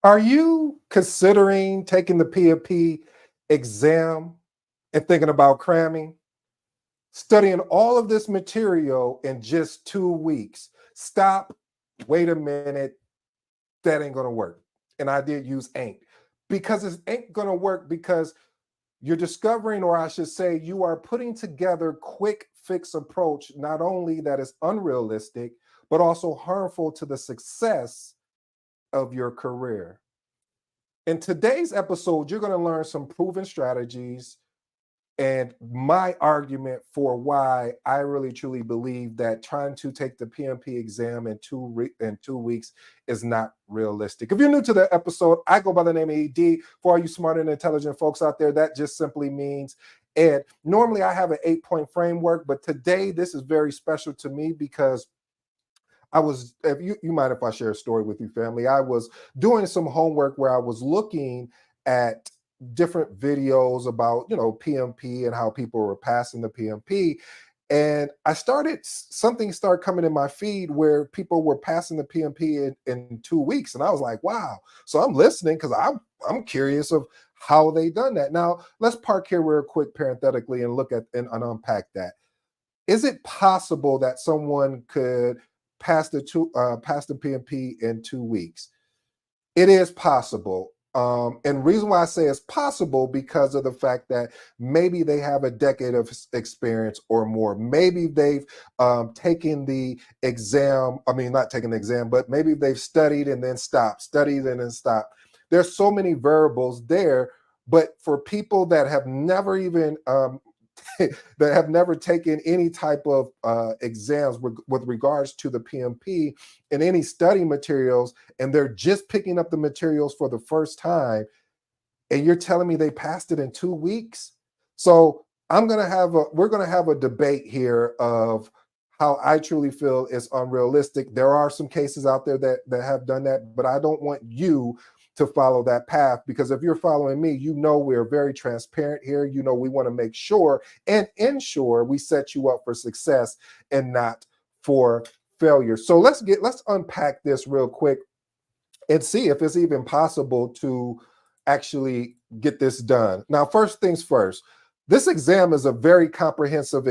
Are you considering taking the PMP exam and thinking about cramming? Studying all of this material in just 2 weeks. Stop, wait a minute, that ain't gonna work. And I did use ain't because it ain't gonna work because you're discovering, or I should say, you are putting together quick fix approach, not only that is unrealistic, but also harmful to the success of your career. In today's episode, you're going to learn some proven strategies and my argument for why I really truly believe that trying to take the PMP exam in 2 weeks is not realistic. If you're new to the episode, I go by the name of ED. For all you smart and intelligent folks out there, that just simply means Ed. Normally, I have an 8-point framework, but today this is very special to me because I was, if you mind if I share a story with you, family? I was doing some homework where I was looking at different videos about, PMP and how people were passing the PMP. And something started coming in my feed where people were passing the PMP in 2 weeks. And I was like, wow. So I'm listening because I'm curious of how they done that. Now, let's park here real quick parenthetically and look at and unpack that. Is it possible that someone could pass the PMP in 2 weeks? It is possible. And reason why I say it's possible because of the fact that maybe they have a decade of experience or more. Maybe they've taken the exam. I mean, not taken the exam, but maybe they've studied and then stopped, studied and then stopped. There's so many variables there. But for people that have never even that have never taken any type of exams with regards to the PMP and any study materials, and they're just picking up the materials for the first time, and you're telling me they passed it in 2 weeks? So we're gonna have a debate here of how I truly feel is unrealistic. There are some cases out there that have done that, but I don't want you to follow that path, because if you're following me, we're very transparent here. We want to make sure and ensure we set you up for success and not for failure. So let's unpack this real quick and see if it's even possible to actually get this done. Now, first things first, this exam is a very comprehensive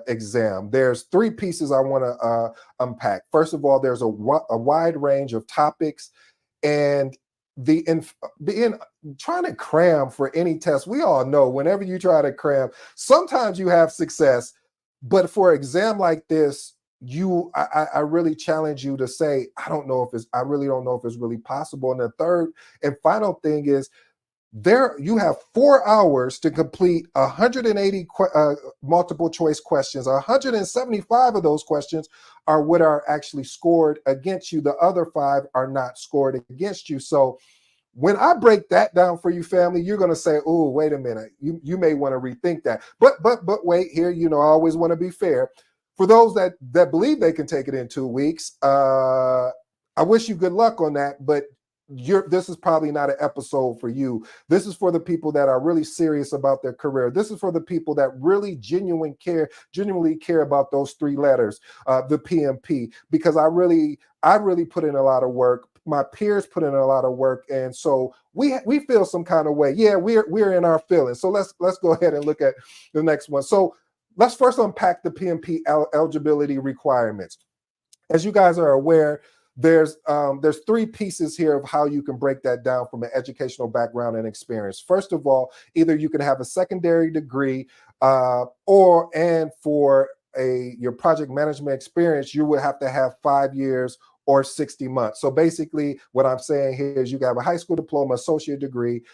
exam. There's three pieces I want to unpack. First of all, there's a wide range of topics, and trying to cram for any test, we all know whenever you try to cram, sometimes you have success, but for an exam like this, I really challenge you to say, I really don't know if it's really possible. And the third and final thing is, you have 4 hours to complete 180 multiple choice questions. 175 of those questions are what are actually scored against you. The other 5 are not scored against you. So when I break that down for you, family, you're going to say, oh, wait a minute, you may want to rethink that. But wait here, I always want to be fair. For those that believe they can take it in 2 weeks, I wish you good luck on that, but this is probably not an episode for you. This is for the people that are really serious about their career. This is for the people that really genuinely care about those 3 letters, the PMP, because I really put in a lot of work. My peers put in a lot of work, and so we feel some kind of way. Yeah, we're in our feelings. So let's go ahead and look at the next one. So let's first unpack the PMP eligibility requirements. As you guys are aware, there's 3 pieces here of how you can break that down from an educational background and experience. First of all, either you can have a secondary degree, and for your project management experience, you would have to have 5 years or 60 months. So basically, what I'm saying here is you have a high school diploma, associate degree.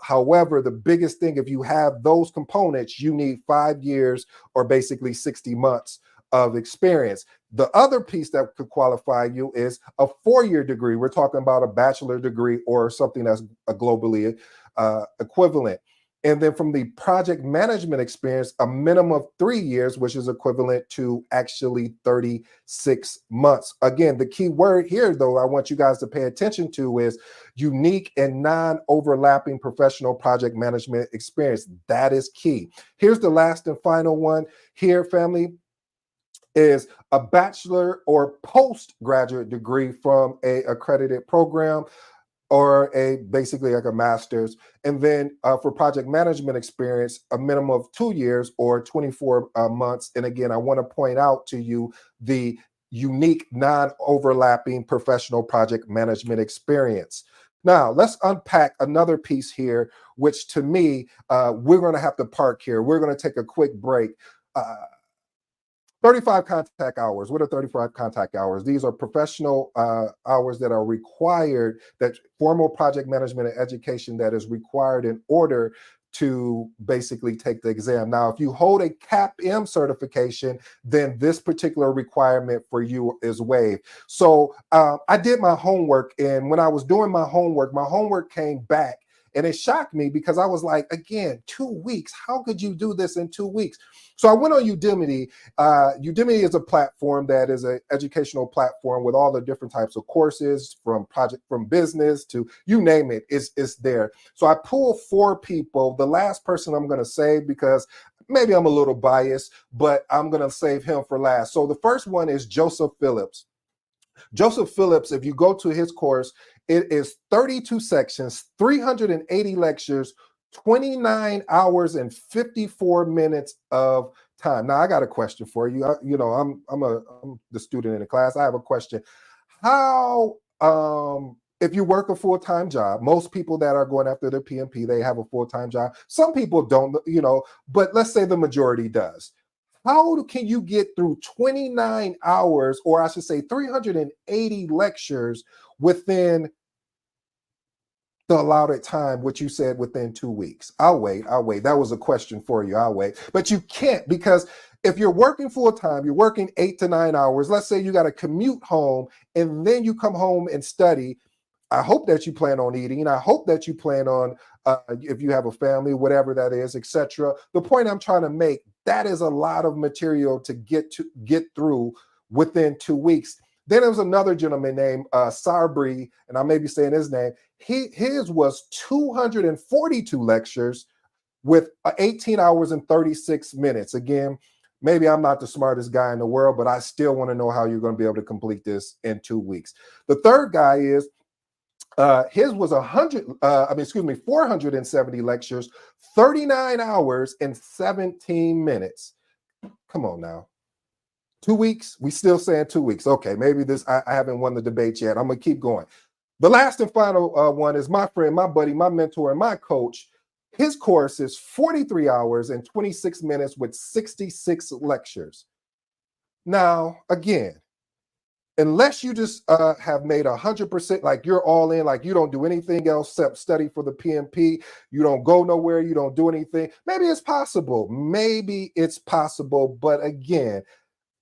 However, the biggest thing, if you have those components, you need 5 years or basically 60 months of experience. The other piece that could qualify you is a 4-year degree. We're talking about a bachelor degree or something that's a globally equivalent. And then from the project management experience, a minimum of 3 years, which is equivalent to actually 36 months. Again, the key word here, though, I want you guys to pay attention to is unique and non-overlapping professional project management experience. That is key. Here's the last and final one here, family, is a bachelor or postgraduate degree from an accredited program. or a basically like a master's. And then for project management experience, a minimum of 2 years or 24 months. And again, I want to point out to you the unique non-overlapping professional project management experience. Now, let's unpack another piece here, which to me, we're going to have to park here. We're going to take a quick break. Uh, 35 contact hours. What are 35 contact hours? These are professional hours that are required, that formal project management and education that is required in order to basically take the exam. Now, if you hold a CAPM certification, then this particular requirement for you is waived. So I did my homework, and when I was doing my homework came back, and it shocked me because I was like, again, 2 weeks. How could you do this in 2 weeks? So I went on Udemy. Udemy is a platform that is an educational platform with all the different types of courses, from business to you name it, it's there. So I pulled 4 people. The last person I'm going to save because maybe I'm a little biased, but I'm going to save him for last. So the first one is Joseph Phillips. Joseph Phillips, if you go to his course, it is 32 sections, 380 lectures, 29 hours and 54 minutes of time. Now, I got a question for you. I'm the student in the class. I have a question. How, if you work a full-time job, most people that are going after their PMP, they have a full-time job. Some people don't, but let's say the majority does. How can you get through 29 hours, or I should say 380 lectures within the allotted time, which you said within 2 weeks? I'll wait. That was a question for you. I'll wait. But you can't, because if you're working full time, you're working 8 to 9 hours. Let's say you got to commute home and then you come home and study. I hope that you plan on eating. I hope that you plan on, if you have a family, whatever that is, etc. The point I'm trying to make, that is a lot of material to get through within 2 weeks. Then there was another gentleman named Sabri, and I may be saying his name. His was 242 lectures with 18 hours and 36 minutes. Again, maybe I'm not the smartest guy in the world, but I still want to know how you're going to be able to complete this in 2 weeks. The third guy is his was 470 lectures, 39 hours and 17 minutes. Come on now. 2 weeks? We still saying 2 weeks. Okay, maybe I haven't won the debate yet. I'm going to keep going. The last and final one is my friend, my buddy, my mentor, and my coach. His course is 43 hours and 26 minutes with 66 lectures. Now, again, unless you just have made 100%, like you're all in, like you don't do anything else except study for the PMP, you don't go nowhere, you don't do anything, maybe it's possible. But again,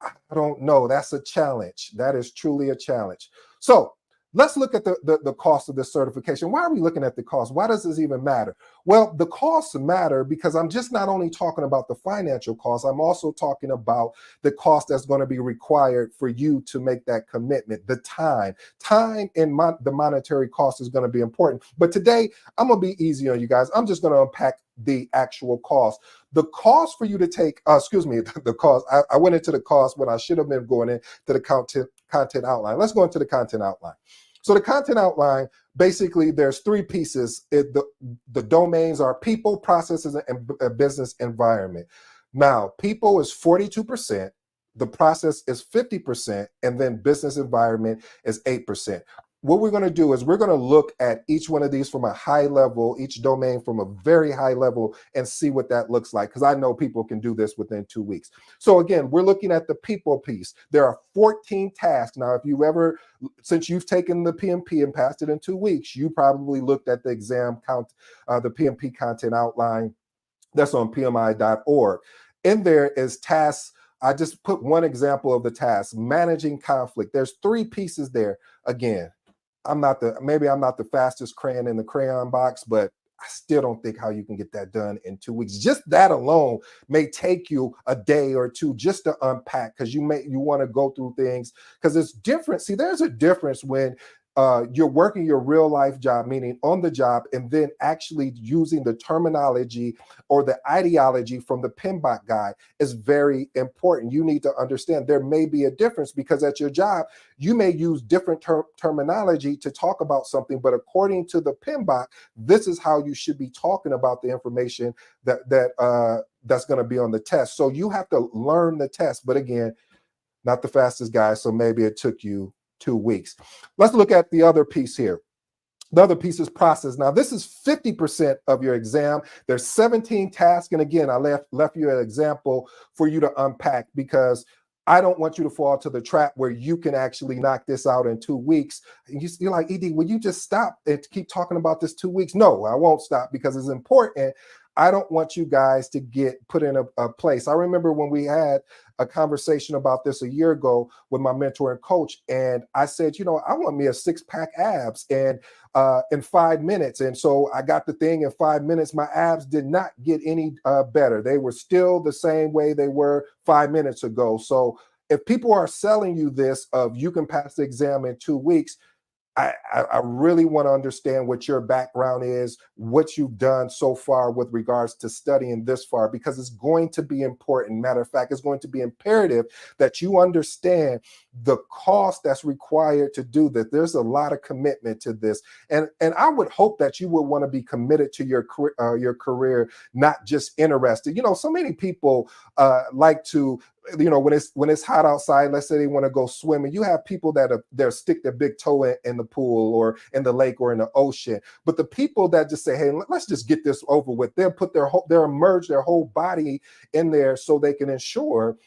I don't know. That's a challenge. That is truly a challenge. So let's look at the cost of this certification. Why are we looking at the cost? Why does this even matter? Well, the costs matter because I'm just not only talking about the financial cost, I'm also talking about the cost that's going to be required for you to make that commitment. The time and the monetary cost is going to be important. But today, I'm going to be easy on you guys. I'm just going to unpack the actual cost. The cost for you to take, the cost. I went into the cost when I should have been going into the content outline. Let's go into the content outline. So the content outline, basically, there's 3 pieces. The domains are people, processes, and business environment. Now, people is 42%, the process is 50%, and then business environment is 8%. What we're going to do is we're going to look at each one of these from a high level, each domain from a very high level, and see what that looks like, because I know people can do this within 2 weeks. So again, we're looking at the people piece. There are 14 tasks. Now, since you've taken the PMP and passed it in 2 weeks, you probably looked at the exam count, the PMP content outline that's on PMI.org. In there is tasks. I just put one example of the task, managing conflict. There's 3 pieces there. Again, maybe I'm not the fastest crayon in the crayon box, but I still don't think how you can get that done in 2 weeks. Just that alone may take you a day or two just to unpack, because you want to go through things, because it's different. See, there's a difference when you're working your real life job, meaning on the job, and then actually using the terminology or the ideology from the PMBOK guide is very important. You need to understand there may be a difference because at your job, you may use different terminology to talk about something, but according to the PMBOK, this is how you should be talking about the information that's going to be on the test. So you have to learn the test. But again, not the fastest guy, so maybe it took you 2 weeks. Let's look at the other piece here. The other piece is process. Now, this is 50% of your exam. There's 17 tasks. And again, I left you an example for you to unpack because I don't want you to fall to the trap where you can actually knock this out in 2 weeks. And you're like, ED, will you just stop and keep talking about this 2 weeks? No, I won't stop because it's important. I don't want you guys to get put in a place. I remember when we had a conversation about this a year ago with my mentor and coach, and I said, I want me a 6-pack abs and in 5 minutes. And so I got the thing in 5 minutes. My abs did not get any better. They were still the same way they were 5 minutes ago. So if people are selling you this of you can pass the exam in 2 weeks, I really want to understand what your background is, what you've done so far with regards to studying this far, because it's going to be important. Matter of fact, it's going to be imperative that you understand the cost that's required to do this. There's a lot of commitment to this. And I would hope that you would want to be committed to your career, not just interested. So many people like to, when it's hot outside, let's say they want to go swimming, you have people that they'll stick their big toe in the pool or in the lake or in the ocean. But the people that just say, hey, let's just get this over with, they'll immerse their whole body in there so they can ensure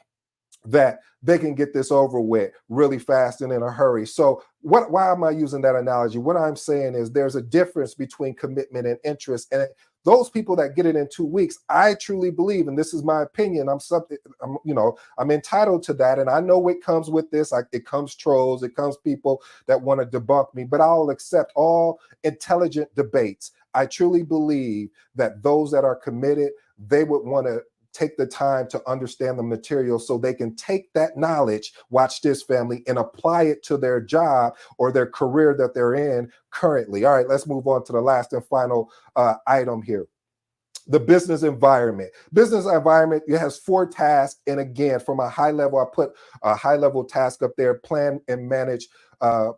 that they can get this over with really fast and in a hurry. So why am I using that analogy? What I'm saying is there's a difference between commitment and interest. And those people that get it in 2 weeks, I truly believe, and this is my opinion, I'm entitled to that. And I know it comes with this. It comes trolls, it comes people that want to debunk me, but I'll accept all intelligent debates. I truly believe that those that are committed, they would want to take the time to understand the material so they can take that knowledge, watch this family, and apply it to their job or their career that they're in currently. All right, let's move on to the last and final item here. The business environment. Business environment, it has 4 tasks. And again, from a high level, I put a high level task up there, plan and manage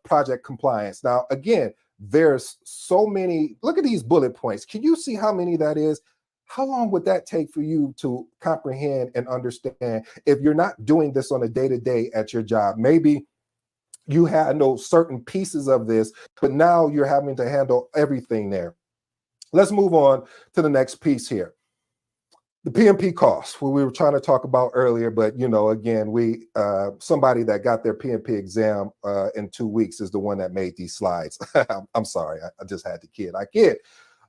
project compliance. Now, again, there's so many, look at these bullet points. Can you see how many that is? How long would that take for you to comprehend and understand if you're not doing this on a day-to-day at your job? Maybe you had certain pieces of this, but now you're having to handle everything there. Let's move on to the next piece here. The PMP costs, what we were trying to talk about earlier, but again, somebody that got their PMP exam in 2 weeks is the one that made these slides. I'm sorry, I just had to kid. I kid.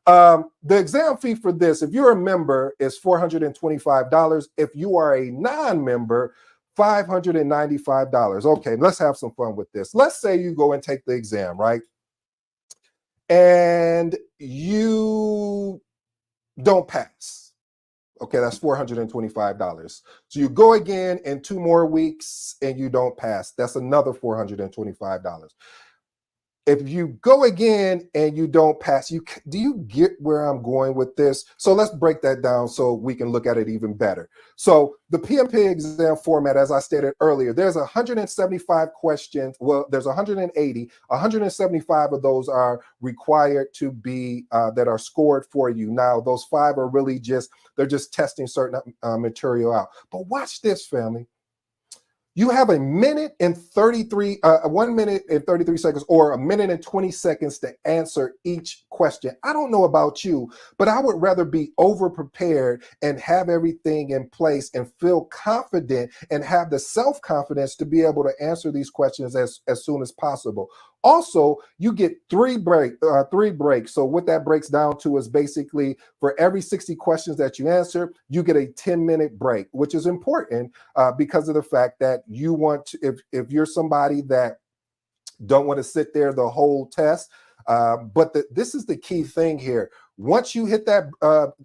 The exam fee for this, if you're a member, is $425. If you are a non-member, $595. Okay, let's have some fun with this. Let's say you go and take the exam, right? And you don't pass. Okay, that's $425. So you go again in 2 more weeks and you don't pass. That's another $425. If you go again and you don't pass, do you get where I'm going with this? So let's break that down so we can look at it even better. So the PMP exam format, as I stated earlier, there's 175 questions. Well, there's 180. 175 of those are required to be that are scored for you. Now, those 5 are really they're just testing certain material out. But watch this, family. You have 1 minute and 33 seconds or 1 minute and 20 seconds to answer each question. I don't know about you, but I would rather be over prepared and have everything in place and feel confident and have the self-confidence to be able to answer these questions as soon as possible. Also, you get 3 breaks. So what that breaks down to is basically for every 60 questions that you answer, you get a 10-minute break, which is important because of the fact that you want to, if you're somebody that don't want to sit there the whole test, but this is the key thing here. Once you hit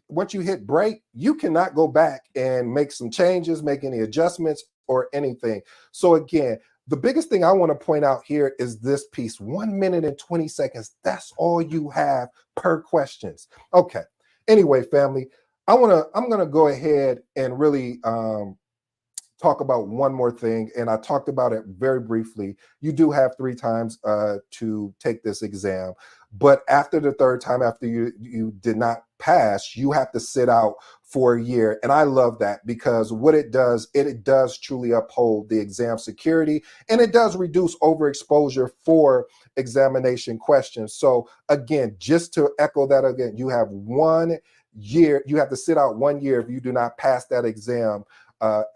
once you hit break, you cannot go back and make some changes, make any adjustments or anything. So again, The biggest thing I want to point out here is this piece, 1 minute and 20 seconds. That's all you have per questions. Okay. Anyway, family, I'm gonna go ahead and really talk about one more thing, and I talked about it very briefly. You do have 3 times to take this exam, but after the third time, after you did not pass, you have to sit out for a year. And I love that because what it does truly uphold the exam security, and it does reduce overexposure for examination questions. So again, just to echo that again, you have 1 year. You have to sit out 1 year if you do not pass that exam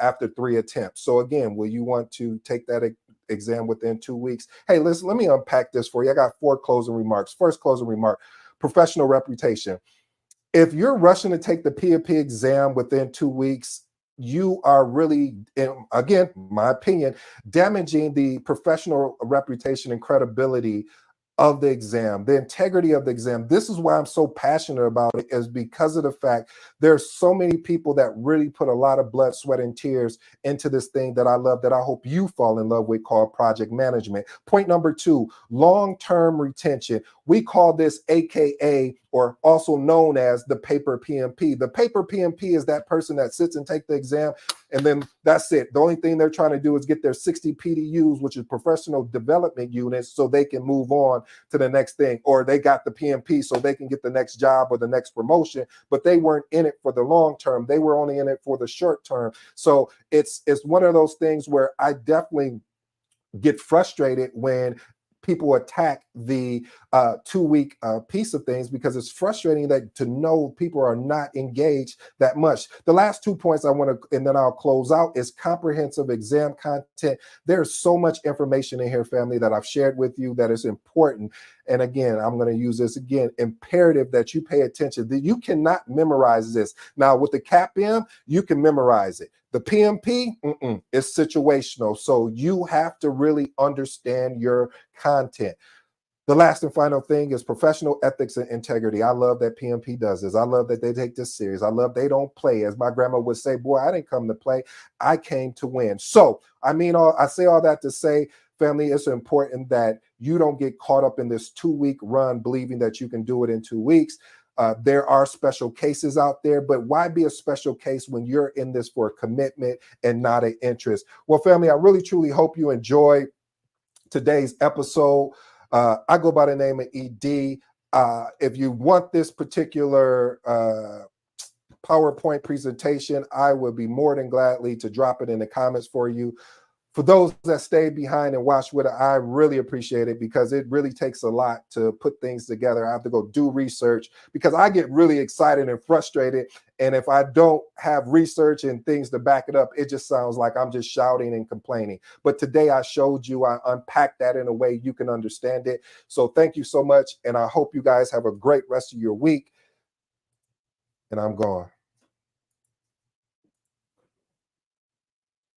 after 3 attempts. So again, will you want to take that exam within 2 weeks? Hey, listen, let me unpack this for you. I got 4 closing remarks. First closing remark, professional reputation. If you're rushing to take the PMP exam within 2 weeks, you are really, again, my opinion, damaging the professional reputation and credibility of the exam, the integrity of the exam. This is why I'm so passionate about it, is because of the fact there's so many people that really put a lot of blood, sweat, and tears into this thing that I love, that I hope you fall in love with, called project management. Point number 2, long-term retention. We call this AKA, or also known as, the paper PMP. The paper PMP is that person that sits and takes the exam, and then that's it. The only thing they're trying to do is get their 60 PDUs, which is professional development units, so they can move on to the next thing, or they got the PMP so they can get the next job or the next promotion, but they weren't in it for the long term. They were only in it for the short term. So it's one of those things where I definitely get frustrated when people attack the 2-week piece of things, because it's frustrating that to know people are not engaged that much. The last 2 points I want to, and then I'll close out, is comprehensive exam content. There's so much information in here, family, that I've shared with you that is important. And again, I'm going to use this again, imperative that you pay attention. That you cannot memorize this. Now with the CAPM, you can memorize it. The PMP is situational. So you have to really understand your content. The last and final thing is professional ethics and integrity. I love that PMP does this. I love that they take this serious. I love they don't play. As my grandma would say, boy, I didn't come to play. I came to win. So, I say all that to say, family, it's important that you don't get caught up in this 2-week run believing that you can do it in 2 weeks. There are special cases out there, but why be a special case when you're in this for a commitment and not an interest? Well, family, I really, truly hope you enjoy today's episode. I go by the name of ED. If you want this particular PowerPoint presentation, I would be more than gladly to drop it in the comments for you. For those that stayed behind and watched with it, I really appreciate it, because it really takes a lot to put things together. I have to go do research, because I get really excited and frustrated. And if I don't have research and things to back it up, it just sounds like I'm just shouting and complaining. But today I showed you, I unpacked that in a way you can understand it. So thank you so much. And I hope you guys have a great rest of your week. And I'm gone.